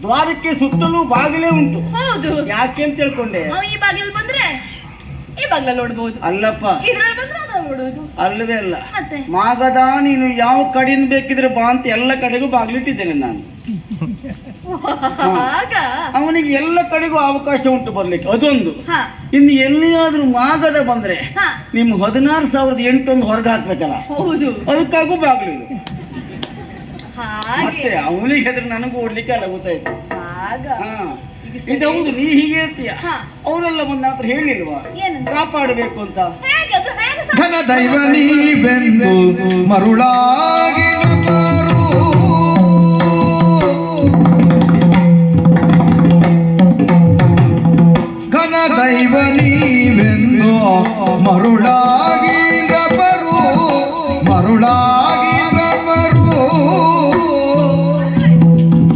ದ್ವಾರಕ್ಕೆ ಸುತ್ತಲೂ ಬಾಗಿಲೇ ಉಂಟು. ಹೌದು. ಯಾಕೆ ಅಂತ ತಿಳ್ಕೊಂಡೆ? ಈ ಬಾಗಿಲು ಬಂದ್ರೆ ಈ ಬಾಗಿಲಲ್ಲಿ ನೋಡ್ಬೋದು. ಅಲ್ಲಪ್ಪ, ಇದ್ರಲ್ಲಿ ಬಂದ್ರೆ ಅದ್ರಲ್ಲಿ ನೋಡುವುದು. ಅಲ್ಲವೇ ಅಲ್ಲ. ಮತ್ತೆ ಮಾಗದ ನೀನು ಯಾವ ಕಡೆಯಿಂದ ಬೇಕಿದ್ರೆ ಬಾ ಅಂತ ಎಲ್ಲ ಕಡೆಗೂ ಬಾಗಿಲಿಟ್ಟಿದ್ದೇನೆ ನಾನು. ಆಗ ಅವನಿಗೆ ಎಲ್ಲ ಕಡೆಗೂ ಅವಕಾಶ ಉಂಟು ಬರ್ಲಿಕ್ಕೆ, ಅದೊಂದು. ಹಾ ಇನ್ನು ಎಲ್ಲಿಯಾದ್ರೂ ಮಾಗದ ಬಂದ್ರೆ ಹಾ ನಿಮ್ಮ 16,008 ಹೊರಗೆ ಹಾಕ್ಬೇಕಲ್ಲ, ಹೌದು. ಅದಕ್ಕಾಗೂ ಬಾಗಿಲು ಇದು. ಹಾಗೆ ಮತ್ತೆ ಅವನಿಗೆ ಹೆದ್ರ ನನಗೂ ಓಡ್ಲಿಕ್ಕೆ ಅಲ್ಲ, ಗೊತ್ತಾಯ್ತು. ಆಗ ಹಾ, ಇದೌದು. ನೀ ಹೀಗೆ ಹೇಳ್ತೀಯ, ಹಾ ಅವರೆಲ್ಲ ಬಂದ ಹತ್ರ ಹೇಳಿಲ್ವಾ ಏನಂತ? ಕಾಪಾಡಬೇಕು ಅಂತ? ಹೇಗೆ ಅದು ಹೇಗೆ ಘನ ದೈವ ನೀವೆಂದು ಮರುಳಾಗಿ ಘನ ದೈವ ನೀವೆಂದು ಮರುಳಾಗಿ